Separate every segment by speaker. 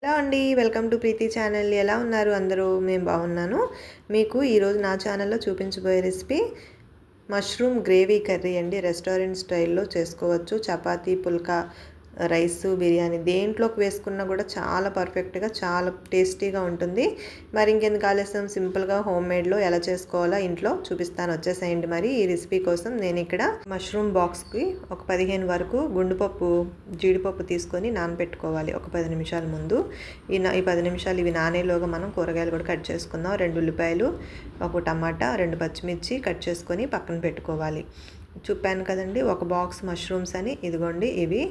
Speaker 1: Hello అండి. Welcome to Preethi channel. ఎలా ఉన్నారు అందరూ? మేము బాగున్నాను. మీకు ఈరోజు నా ఛానల్లో చూపించబోయే రెసిపీ మష్రూమ్ గ్రేవీ కర్రీ అండి. రెస్టారెంట్ స్టైల్లో చేసుకోవచ్చు. చపాతీ, పుల్కా, రైస్, బిర్యానీ దేంట్లోకి వేసుకున్నా కూడా చాలా పర్ఫెక్ట్గా చాలా టేస్టీగా ఉంటుంది. మరి ఇంకెందుకు ఆలస్యం, సింపుల్గా హోమ్ మేడ్లో ఎలా చేసుకోవాలో ఇంట్లో చూపిస్తాను. వచ్చేసేయండి. మరి ఈ రెసిపీ కోసం నేను ఇక్కడ మష్రూమ్ బాక్స్కి ఒక 15 వరకు గుండుపప్పు, జీడిపప్పు తీసుకొని నానబెట్టుకోవాలి ఒక 10 నిమిషాల ముందు. ఈ 10 నిమిషాలు ఇవి నానేలోగా మనం కూరగాయలు కూడా కట్ చేసుకుందాం. 2 ఉల్లిపాయలు, ఒక టమాటా, 2 పచ్చిమిర్చి కట్ చేసుకొని పక్కన పెట్టుకోవాలి. చూపాను కదండి ఒక బాక్స్ మష్రూమ్స్ అని. ఇదిగోండి ఇవి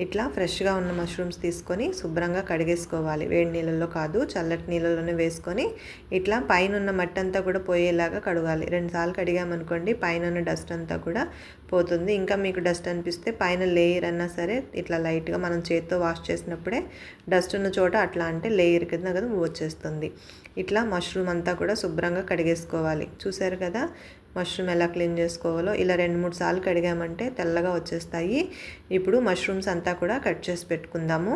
Speaker 1: ఇట్లా ఫ్రెష్గా ఉన్న మష్రూమ్స్ తీసుకొని శుభ్రంగా కడిగేసుకోవాలి. వేడి నీళ్ళల్లో కాదు, చల్లటి నీళ్ళలోనే వేసుకొని ఇట్లా పైన ఉన్న మట్టి అంతా కూడా పోయేలాగా కడగాలి. 2 సార్లు కడిగామనుకోండి పైన ఉన్న డస్ట్ అంతా కూడా పోతుంది. ఇంకా మీకు డస్ట్ అనిపిస్తే పైన లేయర్ అన్నా సరే ఇట్లా లైట్గా మనం చేత్తో వాష్ చేసినప్పుడే డస్ట్ ఉన్న చోట అట్లా అంటే లేయర్ కింద కదా వచ్చేస్తుంది. ఇట్లా మష్రూమ్ అంతా కూడా శుభ్రంగా కడిగేసుకోవాలి. చూసారు కదా మష్రూమ్ ఎలా క్లీన్ చేసుకోవాలో. ఇలా 2-3 సార్లు కడిగామంటే తెల్లగా వచ్చేస్తాయి. ఇప్పుడు మష్రూమ్స్ అంతా కూడా కట్ చేసి పెట్టుకుందాము.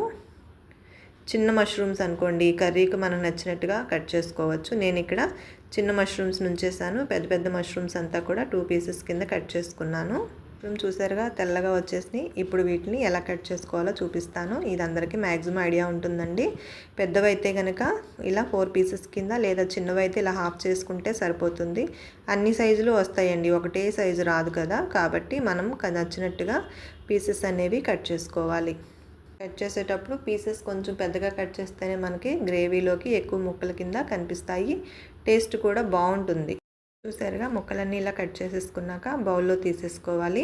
Speaker 1: చిన్న మష్రూమ్స్ అనుకోండి కర్రీకి మనం నచ్చినట్టుగా కట్ చేసుకోవచ్చు. నేను ఇక్కడ చిన్న మష్రూమ్స్ నుంచేసాను. పెద్ద పెద్ద మష్రూమ్స్ అంతా కూడా 2 పీసెస్ కింద కట్ చేసుకున్నాను. చూసారుగా తెల్లగా వచ్చేసి. ఇప్పుడు వీటిని ఎలా కట్ చేసుకోవాలో చూపిస్తాను. ఇది అందరికీ మ్యాక్సిమం ఐడియా ఉంటుందండి. పెద్దవైతే కనుక ఇలా 4 పీసెస్ కింద, లేదా చిన్నవైతే ఇలా హాఫ్ చేసుకుంటే సరిపోతుంది. అన్ని సైజులు వస్తాయండి, ఒకటే సైజు రాదు కదా. కాబట్టి మనం నచ్చినట్టుగా పీసెస్ అనేవి కట్ చేసుకోవాలి. కట్ చేసేటప్పుడు పీసెస్ కొంచెం పెద్దగా కట్ చేస్తేనే మనకి గ్రేవీలోకి ఎక్కువ ముక్కల కింద కనిపిస్తాయి. టేస్ట్ కూడా బాగుంటుంది. చూసారుగా ముక్కలన్నీ ఇలా కట్ చేసేసుకున్నాక బౌల్లో తీసేసుకోవాలి.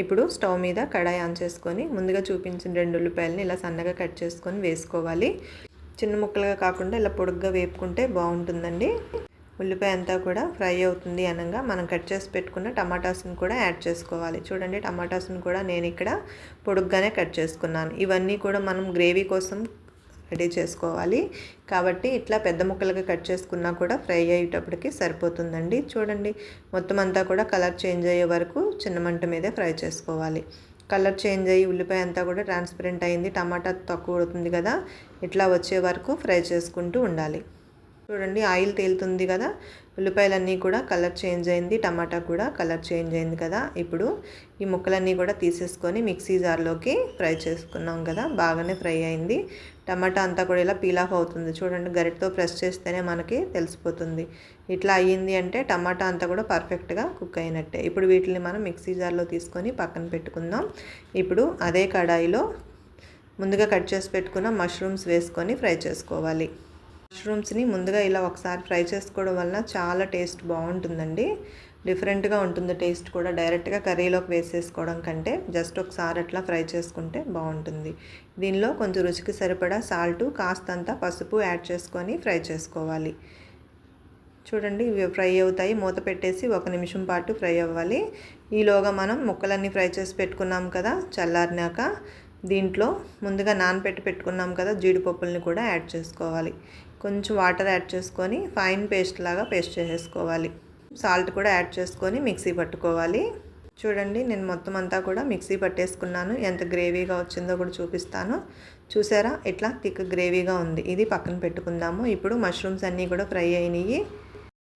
Speaker 1: ఇప్పుడు స్టవ్ మీద కడాయి ఆన్ చేసుకొని ముందుగా చూపించిన 2 ఉల్లిపాయలని ఇలా సన్నగా కట్ చేసుకొని వేసుకోవాలి. చిన్న ముక్కలుగా కాకుండా ఇలా పొడుగ్గా వేపుకుంటే బాగుంటుందండి. ఉల్లిపాయ అంతా కూడా ఫ్రై అవుతుంది అనగా మనం కట్ చేసి పెట్టుకున్న టమాటాస్ని కూడా యాడ్ చేసుకోవాలి. చూడండి టమాటాస్ని కూడా నేను ఇక్కడ పొడుగ్గానే కట్ చేసుకున్నాను. ఇవన్నీ కూడా మనం గ్రేవీ కోసం రెడీ చేసుకోవాలి. కాబట్టి ఇట్లా పెద్ద ముక్కలుగా కట్ చేసుకున్నా కూడా ఫ్రై అయ్యేటప్పటికి సరిపోతుందండి. చూడండి మొత్తం అంతా కూడా కలర్ చేంజ్ అయ్యే వరకు చిన్న మంట మీదే ఫ్రై చేసుకోవాలి. కలర్ చేంజ్ అయ్యి ఉల్లిపాయ అంతా కూడా ట్రాన్స్పరెంట్ అయింది, టమాటా తక్కువ అవుతుంది కదా, ఇట్లా వచ్చే వరకు ఫ్రై చేసుకుంటూ ఉండాలి. చూడండి ఆయిల్ తేలుతుంది కదా, ఉల్లిపాయలన్నీ కూడా కలర్ చేంజ్ అయింది, టమాటా కూడా కలర్ చేంజ్ అయింది కదా. ఇప్పుడు ఈ ముక్కలన్నీ కూడా తీసేసుకొని మిక్సీ జార్లోకి ఫ్రై చేసుకున్నాం కదా, బాగానే ఫ్రై అయింది. టమాటా అంతా కూడా ఇలా పీల్ ఆఫ్ అవుతుంది. చూడండి గరిటతో ప్రెస్ చేస్తేనే మనకి తెలిసిపోతుంది. ఇట్లా అయ్యింది అంటే టమాటా అంతా కూడా పర్ఫెక్ట్గా కుక్ అయినట్టే. ఇప్పుడు వీటిని మనం మిక్సీ జార్లో తీసుకొని పక్కన పెట్టుకుందాం. ఇప్పుడు అదే కడాయిలో ముందుగా కట్ చేసి పెట్టుకున్న మష్రూమ్స్ వేసుకొని ఫ్రై చేసుకోవాలి. మష్రూమ్స్ని ముందుగా ఇలా ఒకసారి ఫ్రై చేసుకోవడం వల్ల చాలా టేస్ట్ బాగుంటుందండి. డిఫరెంట్గా ఉంటుంది టేస్ట్ కూడా. డైరెక్ట్గా కర్రీలోకి వేసేసుకోవడం కంటే జస్ట్ ఒకసారి అట్లా ఫ్రై చేసుకుంటే బాగుంటుంది. దీనిలో కొంచెం రుచికి సరిపడా సాల్టు, కాస్తంత పసుపు యాడ్ చేసుకొని ఫ్రై చేసుకోవాలి. చూడండి ఇవి ఫ్రై అవుతాయి. మూత పెట్టేసి 1 నిమిషం పాటు ఫ్రై అవ్వాలి. ఈలోగా మనం ముక్కలన్నీ ఫ్రై చేసి పెట్టుకున్నాం కదా, చల్లారినాక దీంట్లో ముందుగా పెట్టుకున్నాం కదా జీడిపప్పుల్ని కూడా యాడ్ చేసుకోవాలి. కొంచెం వాటర్ యాడ్ చేసుకొని ఫైన్ పేస్ట్ లాగా పేస్ట్ చేసేసుకోవాలి. సాల్ట్ కూడా యాడ్ చేసుకొని మిక్సీ పట్టుకోవాలి. చూడండి నేను మొత్తం అంతా కూడా మిక్సీ పట్టేసుకున్నాను. ఎంత గ్రేవీగా వచ్చిందో కూడా చూపిస్తాను. చూసారా ఇట్లా థిక్ గ్రేవీగా ఉంది. ఇది పక్కన పెట్టుకుందాము. ఇప్పుడు మష్రూమ్స్ అన్నీ కూడా ఫ్రై అయినాయి.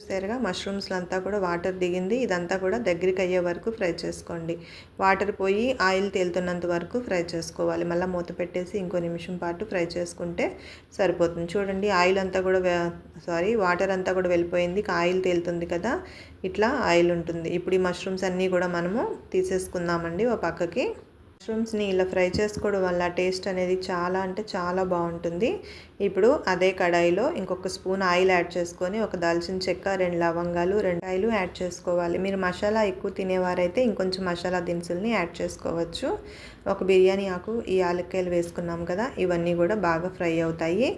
Speaker 1: చూసారుగా మష్రూమ్స్లో అంతా కూడా వాటర్ దిగింది. ఇదంతా కూడా దగ్గరికి అయ్యే వరకు ఫ్రై చేసుకోండి. వాటర్ పోయి ఆయిల్ తేలుతున్నంత వరకు ఫ్రై చేసుకోవాలి. మళ్ళీ మూత పెట్టేసి ఇంకో నిమిషం పాటు ఫ్రై చేసుకుంటే సరిపోతుంది. చూడండి ఆయిల్ అంతా కూడా వాటర్ అంతా కూడా వెళ్ళిపోయింది. ఆయిల్ తేలుతుంది కదా, ఇట్లా ఆయిల్ ఉంటుంది. ఇప్పుడు ఈ మష్రూమ్స్ అన్నీ కూడా మనము తీసేసుకుందామండి ఓ పక్కకి. మష్రూమ్స్ని ఇలా ఫ్రై చేసుకోవడం వల్ల టేస్ట్ అనేది చాలా అంటే చాలా బాగుంటుంది. ఇప్పుడు అదే కడాయిలో ఇంకొక స్పూన్ ఆయిల్ యాడ్ చేసుకొని ఒక దాల్చిన చెక్క, 2 లవంగాలు, 2 కాయలు యాడ్ చేసుకోవాలి. మీరు మసాలా ఎక్కువ తినేవారైతే ఇంకొంచెం మసాలా దినుసుల్ని యాడ్ చేసుకోవచ్చు. ఒక బిర్యానీ ఆకు, ఈ యాలక్కాయలు వేసుకున్నాం కదా, ఇవన్నీ కూడా బాగా ఫ్రై అవుతాయి.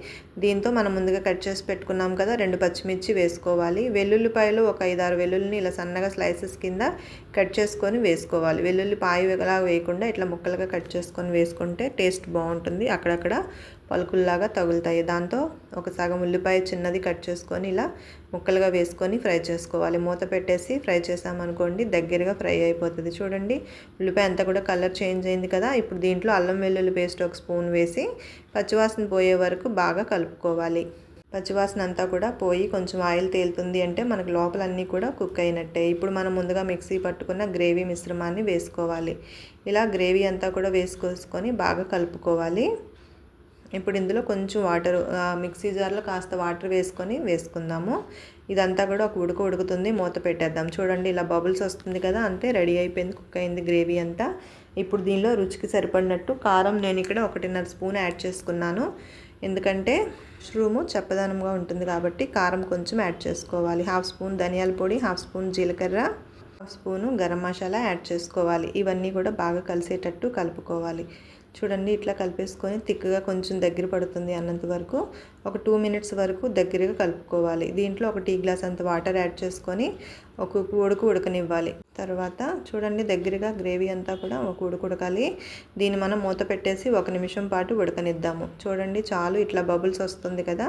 Speaker 1: దీంతో మనం ముందుగా కట్ చేసి పెట్టుకున్నాం కదా 2 పచ్చిమిర్చి వేసుకోవాలి. వెల్లుల్లిపాయలు ఒక 5-6 వెల్లుల్లిని ఇలా సన్నగా స్లైసెస్ కింద కట్ చేసుకొని వేసుకోవాలి. వెల్లుల్లి పాయలా వేయకుండా ఇట్లా ముక్కలుగా కట్ చేసుకొని వేసుకుంటే టేస్ట్ బాగుంటుంది. అక్కడక్కడ పలుకుల్లాగా తగులుతాయి. దాంతో ఒక సగం ఉల్లిపాయ చిన్నది కట్ చేసుకొని ఇలా ముక్కలుగా వేసుకొని ఫ్రై చేసుకోవాలి. మూత పెట్టేసి ఫ్రై చేసామనుకోండి దగ్గరగా ఫ్రై అయిపోతుంది. చూడండి ఉల్లిపాయ అంతా కూడా కలర్ చేంజ్ అయింది కదా. ఇప్పుడు దీంట్లో అల్లం వెల్లుల్లి పేస్ట్ ఒక స్పూన్ వేసి పచ్చివాసన పోయే వరకు బాగా కలుపుకోవాలి. పచ్చివాసన అంతా కూడా పోయి కొంచెం ఆయిల్ తేలుతుంది అంటే మనకు లోపలన్నీ కూడా కుక్ అయినట్టే. ఇప్పుడు మనం ముందుగా మిక్సీ పట్టుకున్న గ్రేవీ మిశ్రమాన్ని వేసుకోవాలి. ఇలా గ్రేవీ అంతా కూడా వేసుకొని బాగా కలుపుకోవాలి. ఇప్పుడు ఇందులో కొంచెం వాటర్ మిక్సీ జార్లో కాస్త వాటర్ వేసుకుందాము. ఇదంతా కూడా ఒక ఉడుకుతుంది. మూత పెట్టేద్దాం. చూడండి ఇలా బబుల్స్ వస్తుంది కదా, అంతే రెడీ అయిపోయింది, కుక్ అయింది గ్రేవీ అంతా. ఇప్పుడు దీనిలో రుచికి సరిపడినట్టు కారం నేను ఇక్కడ 1.5 స్పూన్ యాడ్ చేసుకున్నాను. ఎందుకంటే మష్రూము చప్పదనంగా ఉంటుంది కాబట్టి కారం కొంచెం యాడ్ చేసుకోవాలి. 1/2 స్పూన్ ధనియాల పొడి, 1/2 స్పూన్ జీలకర్ర, 1/2 స్పూను గరం మసాలా యాడ్ చేసుకోవాలి. ఇవన్నీ కూడా బాగా కలిసేటట్టు కలుపుకోవాలి. చూడండి ఇట్లా కలిపేసుకొని థిక్గా కొంచెం దగ్గర పడుతుంది అన్నంత వరకు ఒక 2 మినిట్స్ వరకు దగ్గరగా కలుపుకోవాలి. దీంట్లో ఒక టీ గ్లాస్ అంత వాటర్ యాడ్ చేసుకొని ఒక ఉడకనివ్వాలి. తర్వాత చూడండి దగ్గరగా గ్రేవీ అంతా కూడా ఒక ఉడకాలి. దీన్ని మనం మూత పెట్టేసి 1 నిమిషం పాటు ఉడకనిద్దాము. చూడండి చాలు, ఇట్లా బబుల్స్ వస్తుంది కదా.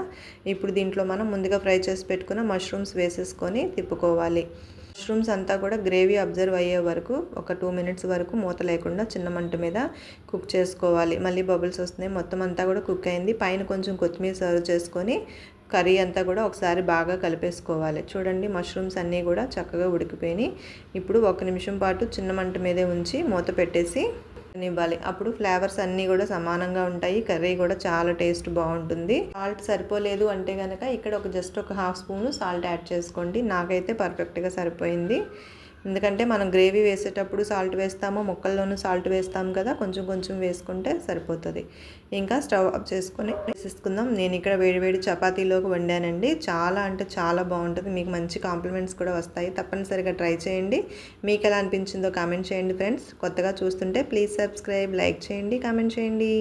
Speaker 1: ఇప్పుడు దీంట్లో మనం ముందుగా ఫ్రై చేసి పెట్టుకున్న మష్రూమ్స్ వేసేసుకొని తిప్పుకోవాలి. మష్రూమ్స్ అంతా కూడా గ్రేవీ అబ్జర్వ్ అయ్యే వరకు ఒక 2 మినిట్స్ వరకు మూత లేకుండా చిన్న మంట మీద కుక్ చేసుకోవాలి. మళ్ళీ బబుల్స్ వస్తున్నాయి. మొత్తం అంతా కూడా కుక్ అయింది. పైన కొంచెం కొత్తిమీర సర్వ్ చేసుకొని కర్రీ అంతా కూడా ఒకసారి బాగా కలిపేసుకోవాలి. చూడండి మష్రూమ్స్ అన్నీ కూడా చక్కగా ఉడికిపోయినాయి. ఇప్పుడు 1 నిమిషం పాటు చిన్న మంట మీదే ఉంచి మూత పెట్టేసి ఇవ్వాలి. అప్పుడు ఫ్లేవర్స్ అన్నీ కూడా సమానంగా ఉంటాయి. కర్రీ కూడా చాలా టేస్ట్ బాగుంటుంది. సాల్ట్ సరిపోలేదు అంటే కనుక ఇక్కడ జస్ట్ ఒక 1/2 స్పూను సాల్ట్ యాడ్ చేసుకోండి. నాకైతే పర్ఫెక్ట్గా సరిపోయింది. ఎందుకంటే మనం గ్రేవీ వేసేటప్పుడు సాల్ట్ వేస్తాము, ముక్కల్లోనూ సాల్ట్ వేస్తాం కదా, కొంచెం కొంచెం వేసుకుంటే సరిపోతుంది. ఇంకా స్టవ్ ఆఫ్ చేసుకొని వేసేసుకుందాం. నేను ఇక్కడ వేడివేడి చపాతీలోకి వండానండి. చాలా అంటే చాలా బాగుంటుంది. మీకు మంచి కాంప్లిమెంట్స్ కూడా వస్తాయి. తప్పనిసరిగా ట్రై చేయండి. మీకు ఎలా అనిపించిందో కామెంట్ చేయండి ఫ్రెండ్స్. కొత్తగా చూస్తుంటే ప్లీజ్ సబ్స్క్రైబ్, లైక్ చేయండి, కామెంట్ చేయండి.